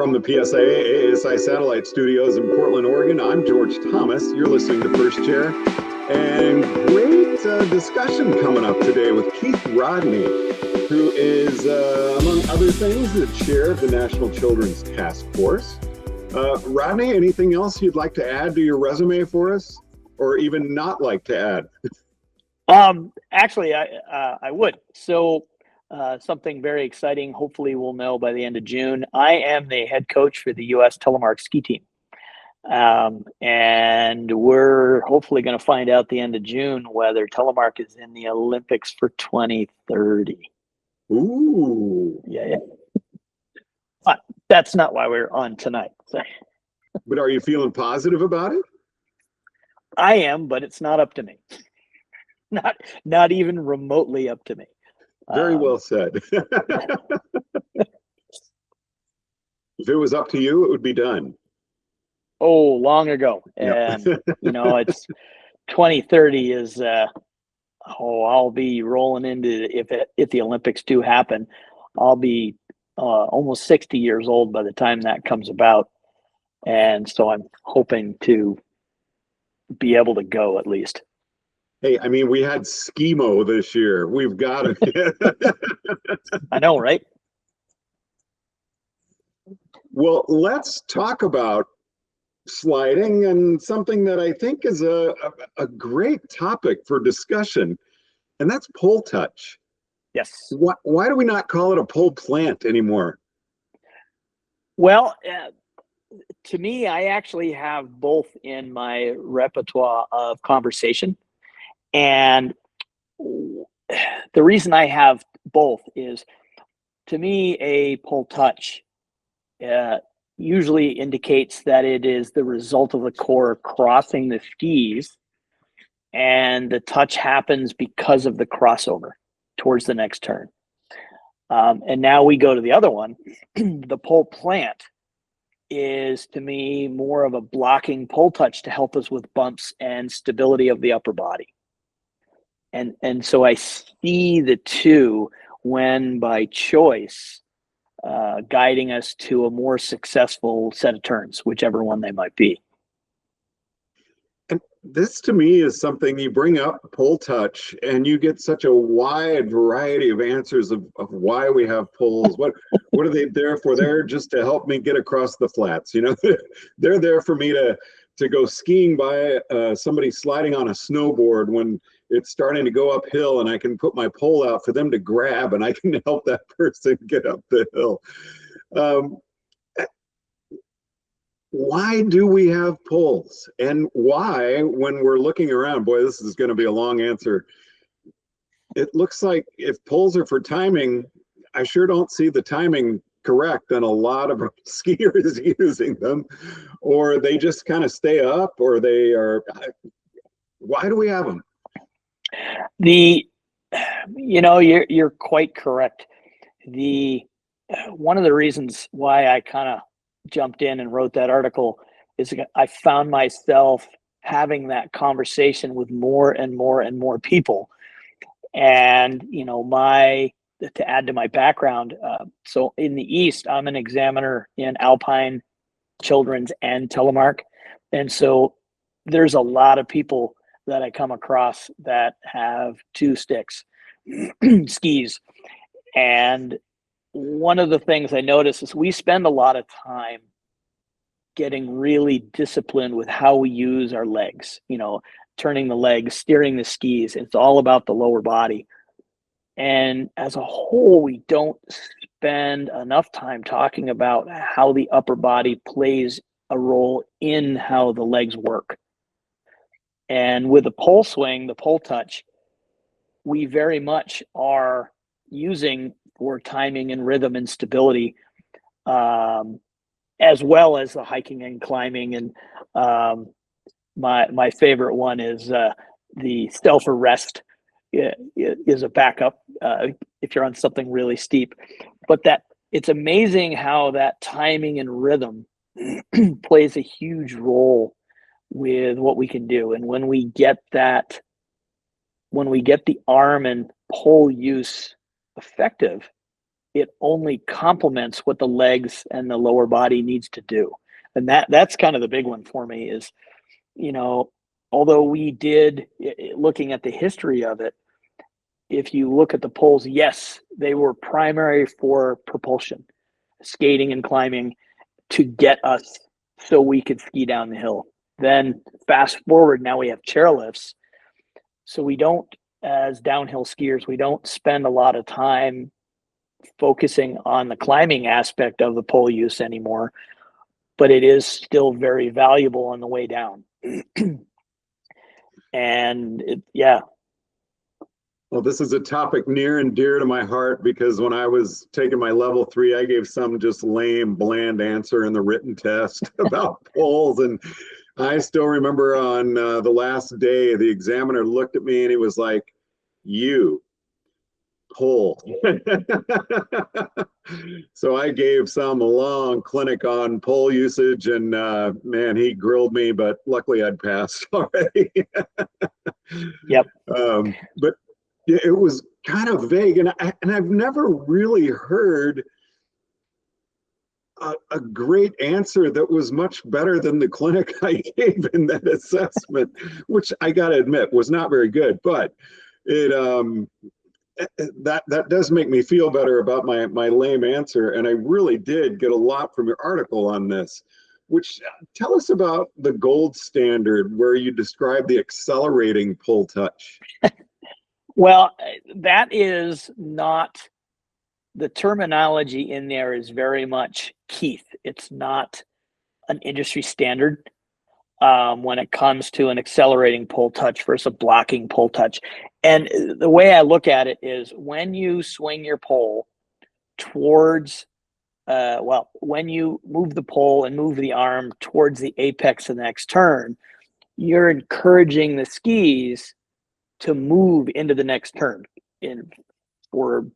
From the PSIA-AASI satellite studios in Portland, Oregon, I'm George Thomas. You're listening to First Chair. And great discussion coming up today with Keith Rodney, who is, among other things, the chair of the National Children's Task Force. Rodney, anything else you'd like to add to your resume for us, or even not like to add? Actually, I would. So something very exciting, hopefully we'll know by the end of June. I am the head coach for the U.S. Telemark ski team. And we're hopefully going to find out the end of June whether Telemark is in the Olympics for 2030. Ooh. Yeah. But that's not why we're on tonight. But are you feeling positive about it? I am, but it's not up to me. Not even remotely up to me. Very well said. If it was up to you, it would be done. Oh, long ago. Yep. And, it's 2030 is, I'll be rolling into, if the Olympics do happen, I'll be almost 60 years old by the time that comes about. And so I'm hoping to be able to go at least. Hey, I mean, we had Skimo this year. We've got it. I know, right? Well, let's talk about sliding and something that I think is a great topic for discussion, and that's pole touch. Yes. Why do we not call it a pole plant anymore? Well, to me, I actually have both in my repertoire of conversation. And the reason I have both is, to me, a pole touch usually indicates that it is the result of the core crossing the skis, and the touch happens because of the crossover towards the next turn. And now we go to the other one. The pole plant is, to me, more of a blocking pole touch to help us with bumps and stability of the upper body. And so I see the two, when by choice, guiding us to a more successful set of turns, whichever one they might be. And this, to me, is something you bring up, pole touch, and you get such a wide variety of answers of why we have poles. What are they there for? They're just to help me get across the flats. They're there for me to go skiing by somebody sliding on a snowboard when it's starting to go uphill, and I can put my pole out for them to grab, and I can help that person get up the hill. Why do we have poles? And why, when we're looking around, boy, this is going to be a long answer. It looks like if poles are for timing, I sure don't see the timing correct and a lot of skiers using them, or they just kind of stay up, or they are. Why do we have them? You're quite correct. One of the reasons why I kind of jumped in and wrote that article is I found myself having that conversation with more and more and more people. And, to add to my background, so in the East, I'm an examiner in alpine, children's, and telemark. And so there's a lot of people that I come across that have two sticks, skis. And one of the things I notice is we spend a lot of time getting really disciplined with how we use our legs, turning the legs, steering the skis. It's all about the lower body. And as a whole, we don't spend enough time talking about how the upper body plays a role in how the legs work. And with the pole swing, the pole touch, we very much are using for timing and rhythm and stability, as well as the hiking and climbing. And my favorite one is the stealth or rest is a backup if you're on something really steep. But that it's amazing how that timing and rhythm plays a huge role with what we can do. And when we get the arm and pole use effective, it only complements what the legs and the lower body needs to do. And that's kind of the big one for me is, you know, although we did, looking at the history of it, if you look at the poles, yes, they were primary for propulsion, skating and climbing to get us so we could ski down the hill. Then fast forward, now we have chairlifts. So we don't, as downhill skiers, we don't spend a lot of time focusing on the climbing aspect of the pole use anymore, but it is still very valuable on the way down. And yeah. Well, this is a topic near and dear to my heart because when I was taking my level 3, I gave some just lame, bland answer in the written test about poles. And I still remember on the last day, the examiner looked at me and he was like, "You pole." So I gave some a long clinic on pole usage, and man, he grilled me, but luckily I'd passed already. Yep. But it was kind of vague, and I've never really heard a great answer that was much better than the clinic I gave in that assessment, which I got to admit was not very good. But it that does make me feel better about my lame answer, and I really did get a lot from your article on this. Which tell us about the gold standard where you describe the accelerating pull touch. Well, that is not, the terminology in there is very much Keith. It's not an industry standard when it comes to an accelerating pull touch versus a blocking pull touch. And the way I look at it is when you swing your pole towards, when you move the pole and move the arm towards the apex of the next turn, you're encouraging the skis to move into the next turn, for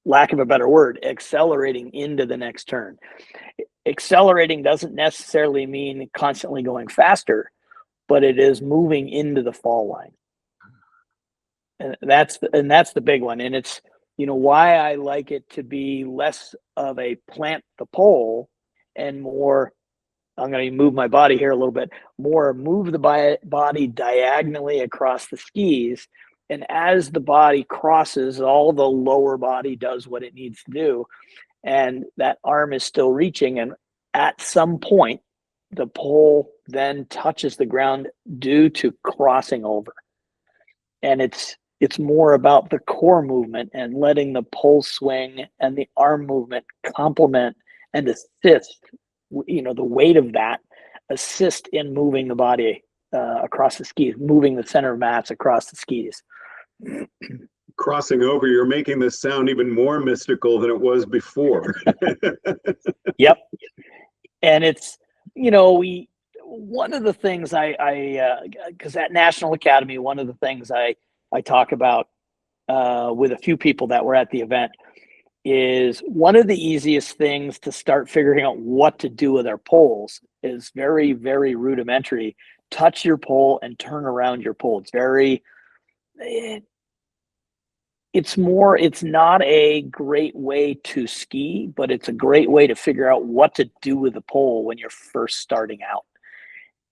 lack of a better word, accelerating into the next turn. Accelerating doesn't necessarily mean constantly going faster, but it is moving into the fall line. And that's the big one. And it's, you know, why I like it to be less of a plant the pole and more, I'm going to move my body here a little bit, more move the body diagonally across the skis. And as the body crosses, all the lower body does what it needs to do. And that arm is still reaching. And at some point, the pole then touches the ground due to crossing over. And it's more about the core movement and letting the pole swing and the arm movement complement and assist, you know, the weight of that assist in moving the body across the skis, moving the center of mass across the skis. Crossing over, you're making this sound even more mystical than it was before. Yep. And it's, you know, one of the things because at National Academy, one of the things I talk about with a few people that were at the event is one of the easiest things to start figuring out what to do with our poles is very, very rudimentary. Touch your pole and turn around your pole. It's not a great way to ski, but it's a great way to figure out what to do with the pole when you're first starting out.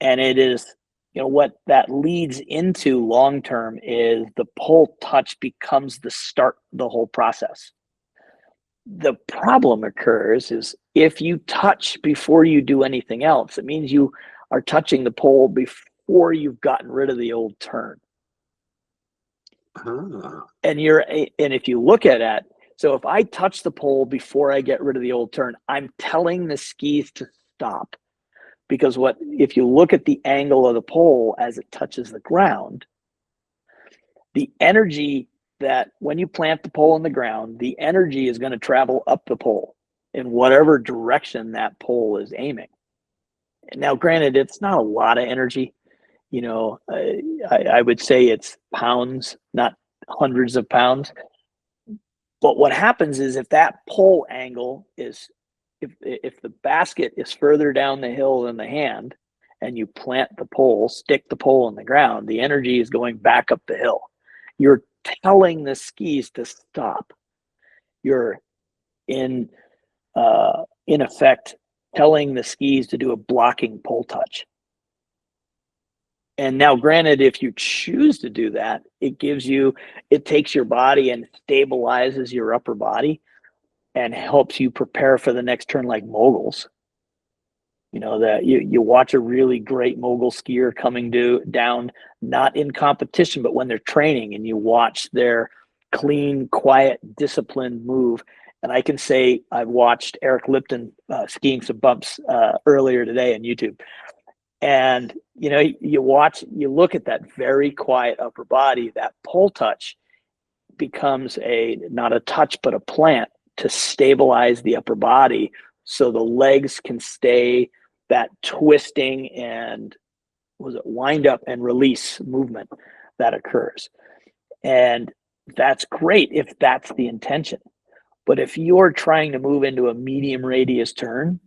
And it is, you know, what that leads into long term is the pole touch becomes the start of the whole process. The problem occurs is if you touch before you do anything else, it means you are touching the pole before you've gotten rid of the old turn. And if you look at it, so if I touch the pole before I get rid of the old turn, I'm telling the skis to stop. Because if you look at the angle of the pole as it touches the ground, the energy that when you plant the pole in the ground, the energy is going to travel up the pole in whatever direction that pole is aiming. Now, granted, it's not a lot of energy. You know, I would say it's pounds, not hundreds of pounds. But what happens is if that pole angle is, if the basket is further down the hill than the hand, and you plant the pole, stick the pole in the ground, the energy is going back up the hill. You're telling the skis to stop. in effect telling the skis to do a blocking pull touch. And now, granted, if you choose to do that, it takes your body and stabilizes your upper body and helps you prepare for the next turn, like moguls. You know, that you watch a really great mogul skier coming down, not in competition, but when they're training, and you watch their clean, quiet, disciplined move. And I can say I've watched Eric Lipton skiing some bumps earlier today on YouTube. And, you know, you look at that very quiet upper body, that pull touch becomes not a touch, but a plant to stabilize the upper body so the legs can stay that twisting and wind up and release movement that occurs. And that's great if that's the intention. But if you're trying to move into a medium radius turn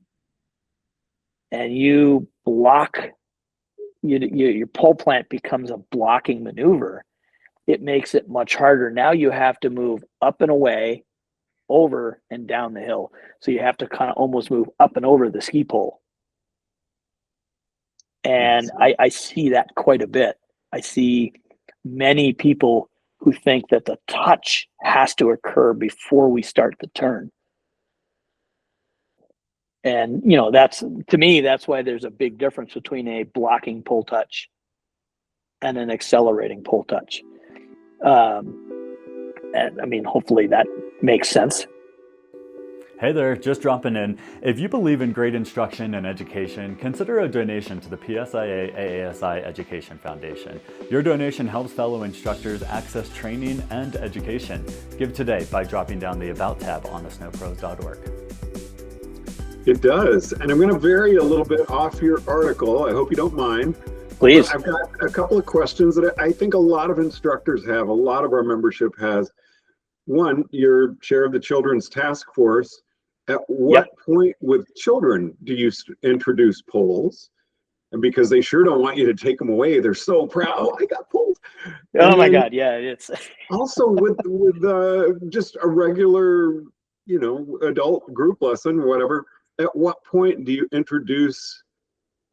and you block, your pull plant becomes a blocking maneuver, it makes it much harder. Now you have to move up and away, over and down the hill. So you have to kind of almost move up and over the ski pole. And I see that quite a bit. I see many people who think that the touch has to occur before we start the turn. And, you know, to me, that's why there's a big difference between a blocking pull touch and an accelerating pull touch. And I mean, hopefully that makes sense. Hey there, just dropping in. If you believe in great instruction and education, consider a donation to the PSIA-AASI Education Foundation. Your donation helps fellow instructors access training and education. Give today by dropping down the About tab on thesnowpros.org. It does. And I'm going to vary a little bit off your article. I hope you don't mind. Please. I've got a couple of questions that I think a lot of instructors have, a lot of our membership has. One, you're chair of the Children's Task Force. At what point with children do you introduce poles? And because they sure don't want you to take them away. They're so proud. Oh, I got poles. Oh my God. Yeah, it's also with just a regular, you know, adult group lesson or whatever. At what point do you introduce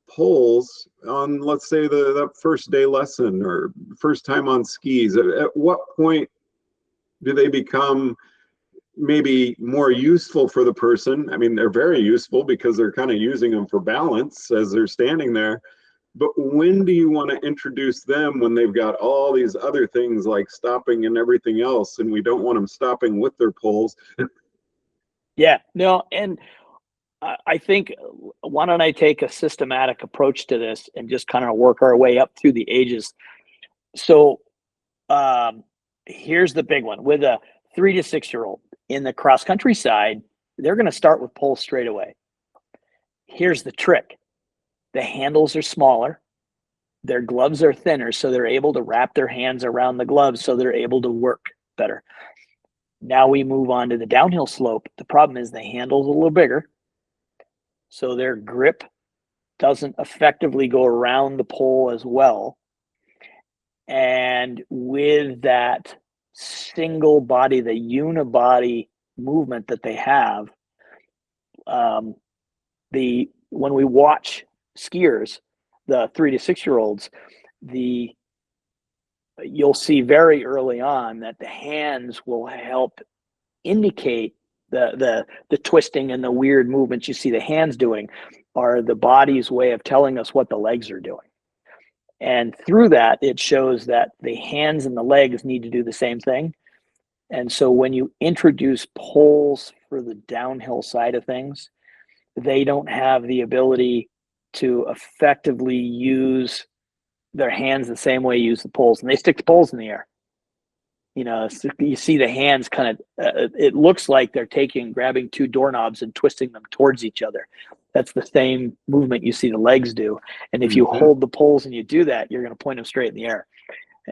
poles on, let's say, the first day lesson or first time on skis? At what point do they become maybe more useful for the person? I mean, they're very useful because they're kind of using them for balance as they're standing there. But when do you want to introduce them when they've got all these other things like stopping and everything else, and we don't want them stopping with their poles? Yeah, no, and I think, why don't I take a systematic approach to this and just kind of work our way up through the ages? So here's the big one. With a 3 to 6 year old in the cross country side, they're going to start with poles straight away. Here's the trick. The handles are smaller. Their gloves are thinner, so they're able to wrap their hands around the gloves, so they're able to work better. Now we move on to the downhill slope. The problem is the handle's a little bigger, so their grip doesn't effectively go around the pole as well. And with that single body, the unibody movement that they have, when we watch skiers, the 3 to 6 year olds, you'll see very early on that the hands will help indicate the twisting and the weird movements you see the hands doing are the body's way of telling us what the legs are doing. And through that, it shows that the hands and the legs need to do the same thing. And so when you introduce poles for the downhill side of things, they don't have the ability to effectively use their hands the same way you use the poles. And they stick the poles in the air. You know, you see the hands kind of, it looks like they're grabbing two doorknobs and twisting them towards each other. That's the same movement you see the legs do. And if you hold the poles and you do that, you're going to point them straight in the air.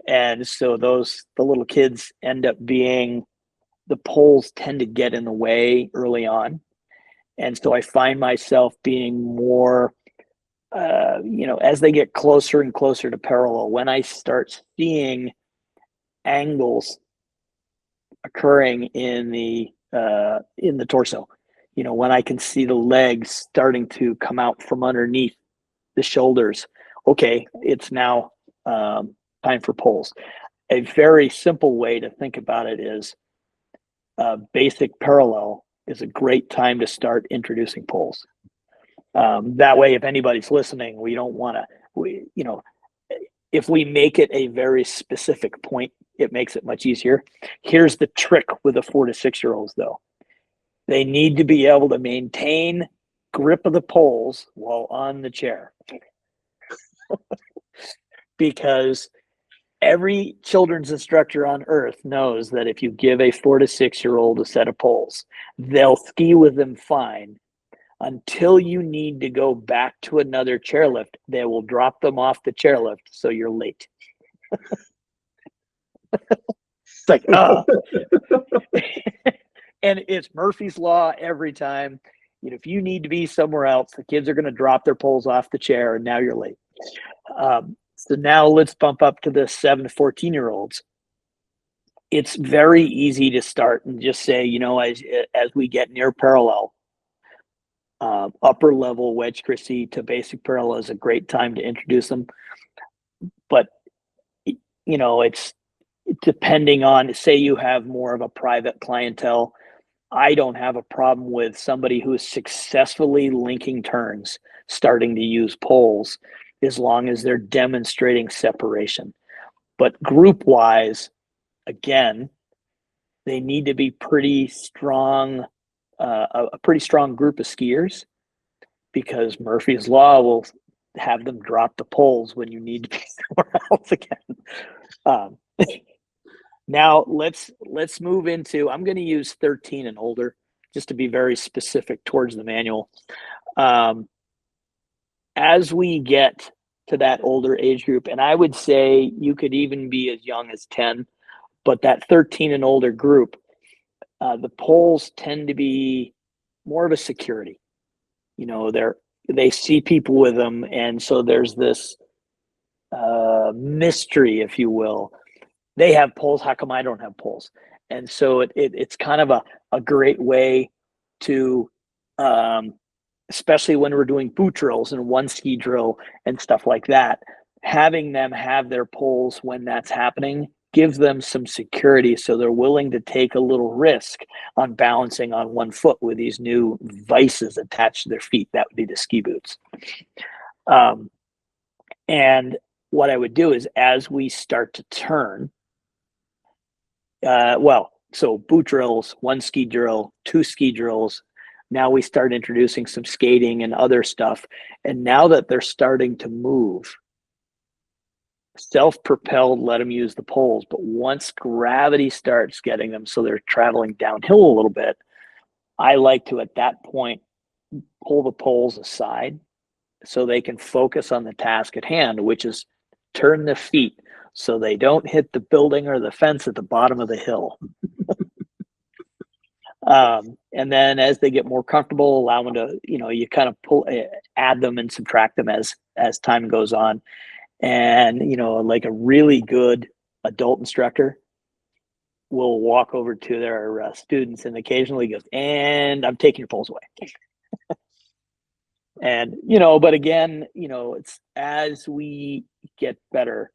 And so the little kids end up the poles tend to get in the way early on. And so I find myself being more, as they get closer and closer to parallel, when I start seeing angles occurring in the in the torso. You know, when I can see the legs starting to come out from underneath the shoulders, okay, it's now time for pulls. A very simple way to think about it is basic parallel is a great time to start introducing pulls. That way, if anybody's listening, we don't want to, you know, if we make it a very specific point, it makes it much easier. Here's the trick with the 4 to 6 year olds, though. They need to be able to maintain grip of the poles while on the chair. Because every children's instructor on earth knows that if you give a 4 to 6 year old a set of poles, they'll ski with them fine until you need to go back to another chairlift. They will drop them off the chairlift, so you're late. It's like, and it's Murphy's Law every time. You know, if you need to be somewhere else, the kids are going to drop their poles off the chair, and now you're late. So now let's bump up to the 7 to 14 year olds. It's very easy to start and just say, you know, as we get near parallel, upper level wedge Christie to basic parallel is a great time to introduce them. But, you know, it's depending on, say you have more of a private clientele. I don't have a problem with somebody who is successfully linking turns starting to use poles, as long as they're demonstrating separation. But group wise, again, they need to be pretty strong, a pretty strong group of skiers, because Murphy's Law will have them drop the poles when you need to be somewhere else again. Now let's move into, I'm going to use 13 and older just to be very specific towards the manual. As we get to that older age group, and I would say you could even be as young as 10, but that 13 and older group, the poles tend to be more of a security. You know, they see people with them, and so there's this mystery, if you will. They have poles, how come I don't have poles? And so it's kind of a great way to, especially when we're doing boot drills and one ski drill and stuff like that, having them have their poles when that's happening gives them some security, so they're willing to take a little risk on balancing on one foot with these new vices attached to their feet. That would be the ski boots. And what I would do is, as we start to turn, so boot drills, one ski drill, two ski drills. Now we start introducing some skating and other stuff. And now that they're starting to move, self-propelled, let them use the poles. But once gravity starts getting them, so they're traveling downhill a little bit, I like to, at that point, pull the poles aside so they can focus on the task at hand, which is turn the feet so they don't hit the building or the fence at the bottom of the hill. And then as they get more comfortable, allow them to, you know, you kind of add them and subtract them as time goes on. And, you know, like a really good adult instructor will walk over to their students and occasionally goes, and I'm taking your poles away. And, you know, but again, you know, it's as we get better,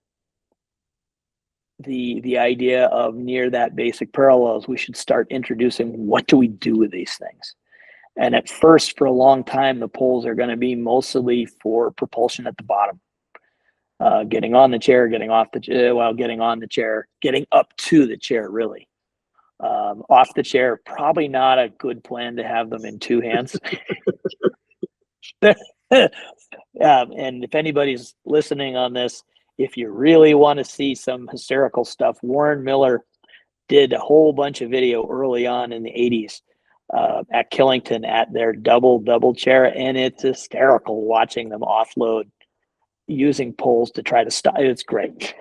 the idea of near that basic parallels, we should start introducing, what do we do with these things? And at first, for a long time, the poles are going to be mostly for propulsion at the bottom. Getting on the chair, getting off the chair, getting on the chair, getting up to the chair, really. Off the chair, probably not a good plan to have them in two hands. And if anybody's listening on this, if you really want to see some hysterical stuff, Warren Miller did a whole bunch of video early on in the 80s at Killington at their double chair, and it's hysterical watching them offload using poles to try to stop. It's great.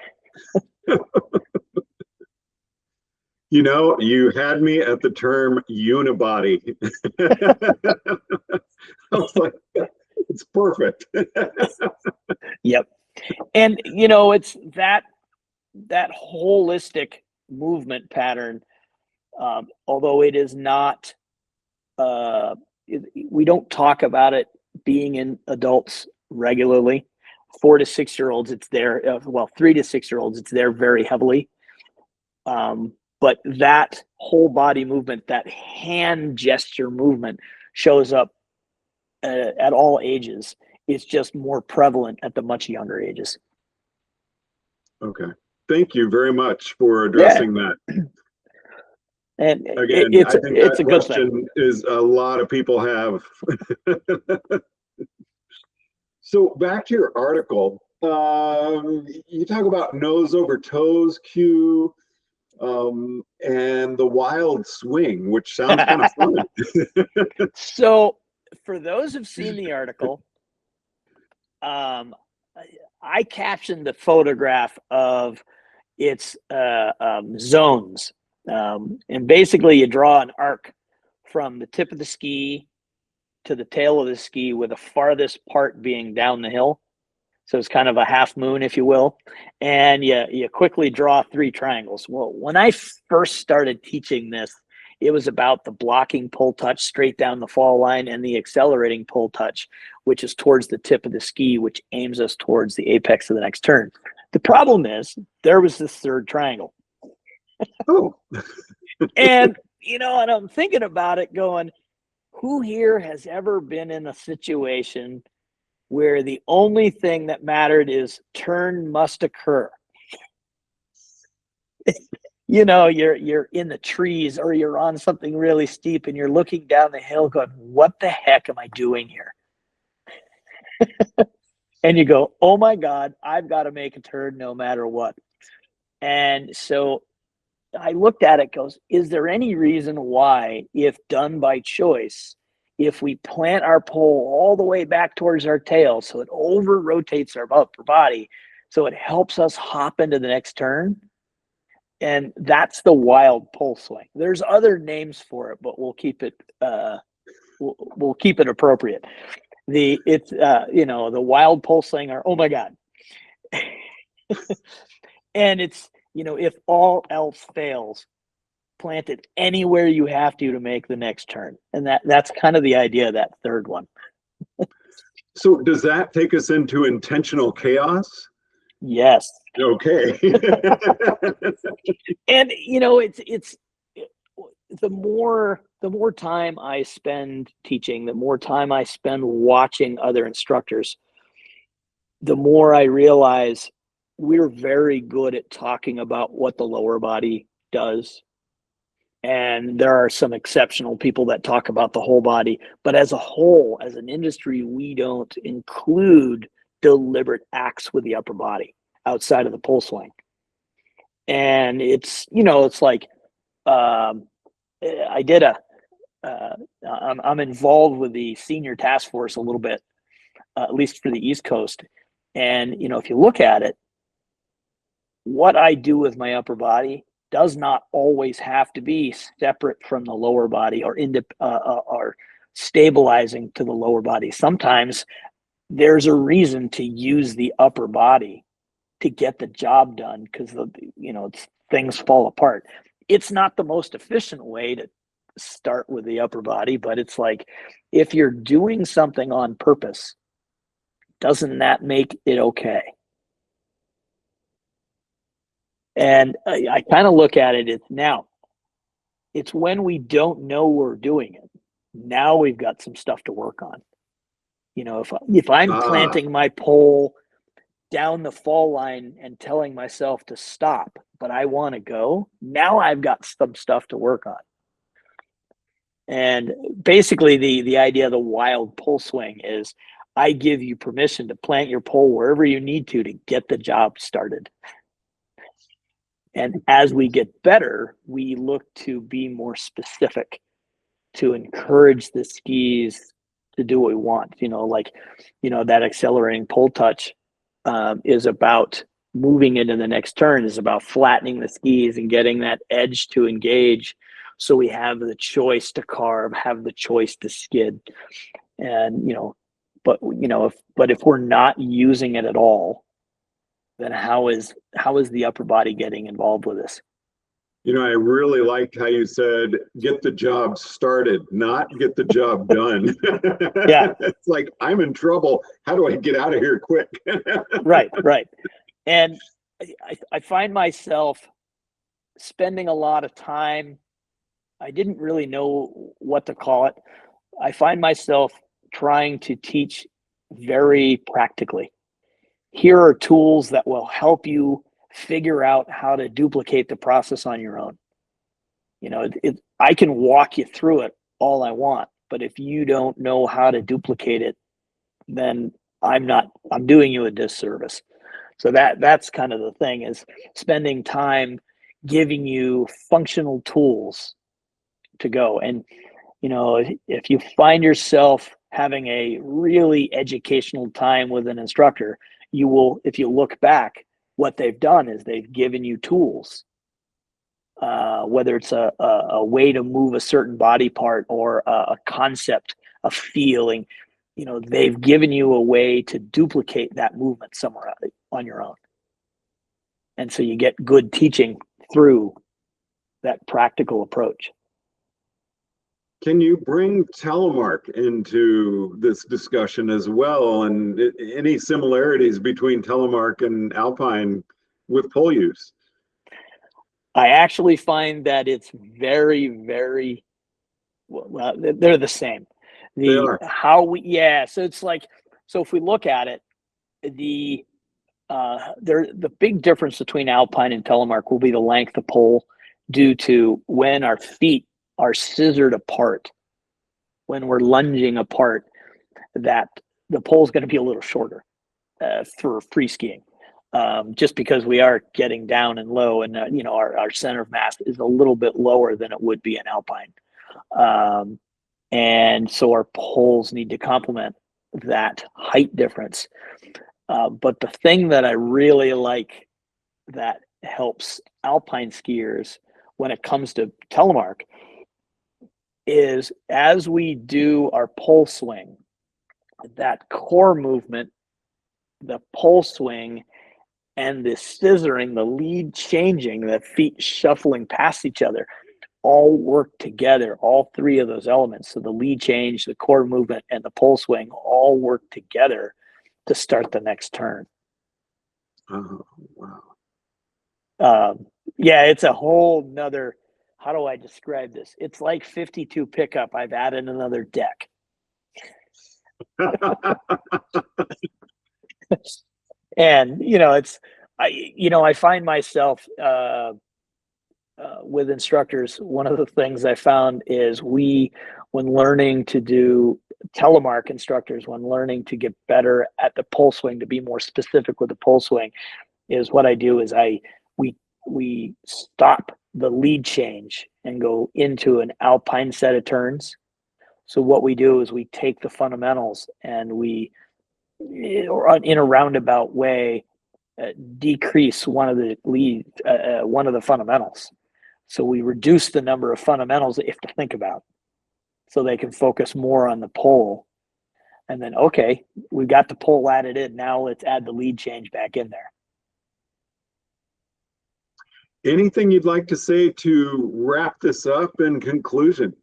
You know, you had me at the term unibody. I was like, it's perfect. Yep. And, you know, it's that holistic movement pattern although it is not, we don't talk about it being in adults regularly. 4 to 6 year olds, it's there. Well, 3 to 6 year olds, it's there very heavily. But that whole body movement, that hand gesture movement, shows up at all ages. It's just more prevalent at the much younger ages. Okay. Thank you very much for addressing that. And again, it's I think a good question thing. is a lot of people have. So back to your article, you talk about nose over toes cue, and the wild swing, which sounds kind of fun. So for those who've seen the article, I captioned the photograph of its zones. And basically you draw an arc from the tip of the ski to the tail of the ski, with the farthest part being down the hill. So it's kind of a half moon, if you will. And you quickly draw 3 triangles. Well, when I first started teaching this, it was about the blocking pull touch straight down the fall line, and the accelerating pull touch, which is towards the tip of the ski, which aims us towards the apex of the next turn. The problem is there was this 3rd triangle. Oh. And, and I'm thinking about it going, who here has ever been in a situation where the only thing that mattered is turn must occur? You're in the trees, or you're on something really steep and you're looking down the hill going, what the heck am I doing here? And you go, oh my God, I've got to make a turn no matter what. And so I looked at it, goes, is there any reason why, if done by choice, if we plant our pole all the way back towards our tail so it over rotates our upper body, so it helps us hop into the next turn? And that's the wild pole swing. There's other names for it, but we'll keep it we'll keep it appropriate. The wild pole swing, or oh my God. And it's, if all else fails, plant it anywhere you have to make the next turn. And that's kind of the idea of that 3rd one. So does that take us into intentional chaos? Yes. Okay. And it's the more time I spend teaching, the more time I spend watching other instructors, the more I realize we're very good at talking about what the lower body does. And there are some exceptional people that talk about the whole body, but as a whole, as an industry, we don't include deliberate acts with the upper body outside of the pole swing. And it's like, I'm involved with the senior task force a little bit, at least for the East Coast. And, if you look at it, what I do with my upper body does not always have to be separate from the lower body, or stabilizing to the lower body. Sometimes there's a reason to use the upper body to get the job done, because things fall apart. It's not the most efficient way to start with the upper body, but it's like, if you're doing something on purpose, doesn't that make it okay? And I kind of look at it, it's when we don't know we're doing it. Now we've got some stuff to work on. If I'm planting my pole down the fall line and telling myself to stop, but I want to go, now I've got some stuff to work on. And basically the idea of the wild pole swing is, I give you permission to plant your pole wherever you need to get the job started. And as we get better, we look to be more specific, to encourage the skis to do what we want. That accelerating pull touch is about moving into the next turn, is about flattening the skis and getting that edge to engage, so we have the choice to carve, have the choice to skid. And but if we're not using it at all, then how is the upper body getting involved with this? You know, I really liked how you said, get the job started, not get the job done. Yeah. It's like, I'm in trouble. How do I get out of here quick? Right. And I find myself spending a lot of time. I didn't really know what to call it. I find myself trying to teach very practically. Here are tools that will help you figure out how to duplicate the process on your own. You know, I can walk you through it all I want, but if you don't know how to duplicate it, then I'm doing you a disservice. So that's kind of the thing, is spending time giving you functional tools to go. And, you know, if you find yourself having a really educational time with an instructor, you will, if you look back, what they've done is they've given you tools, whether it's a way to move a certain body part or a concept, a feeling, you know, they've given you a way to duplicate that movement somewhere on your own. And so you get good teaching through that practical approach. Can you bring Telemark into this discussion as well, and any similarities between Telemark and Alpine with pole use? I actually find that it's very, very well. They're the same. They are. So it's like, so if we look at it, the big difference between Alpine and Telemark will be the length of pole, due to when our feet are scissored apart, when we're lunging apart, that the pole is going to be a little shorter for free skiing, just because we are getting down and low, and you know, our center of mass is a little bit lower than it would be in Alpine, and so our poles need to complement that height difference. But the thing that I really like that helps Alpine skiers when it comes to Telemark is, as we do our pole swing, that core movement, the pole swing, and the scissoring, the lead changing, the feet shuffling past each other, all work together. All three of those elements, so the lead change, the core movement, and the pole swing, all work together to start the next turn. Oh, wow. Yeah, it's a whole nother, how do I describe this? It's like 52 pickup. I've added another deck. And, you know, I find myself with instructors, one of the things I found is when learning to do Telemark instructors, when learning to get better at the pole swing, to be more specific with the pole swing, is what I do is we stop the lead change and go into an Alpine set of turns. So what we do is we take the fundamentals and we, in a roundabout way, decrease one of the fundamentals. So we reduce the number of fundamentals that you have to think about, so they can focus more on the pole. And then, okay, we got the pole added in. Now let's add the lead change back in there. Anything you'd like to say to wrap this up in conclusion?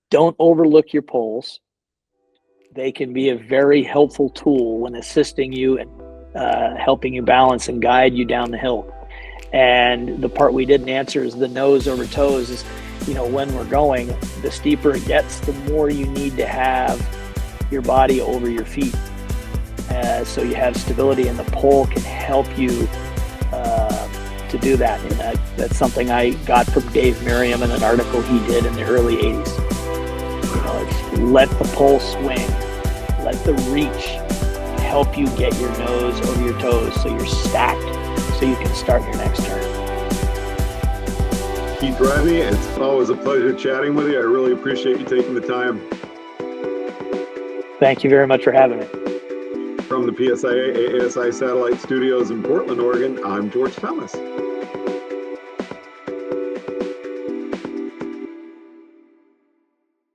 Don't overlook your poles. They can be a very helpful tool when assisting you and helping you balance and guide you down the hill. And the part we didn't answer is the nose over toes. Is, you know, when we're going, the steeper it gets, the more you need to have your body over your feet, so you have stability, and the pole can help you to do that. And that's something I got from Dave Merriam in an article he did in the early 80s. You know, let the pole swing, let the reach help you get your nose over your toes, so you're stacked, so you can start your next turn. Keith Rodney, it's always a pleasure chatting with you. I really appreciate you taking the time. Thank you very much for having me. From the PSIA-AASI Satellite Studios in Portland, Oregon, I'm George Thomas.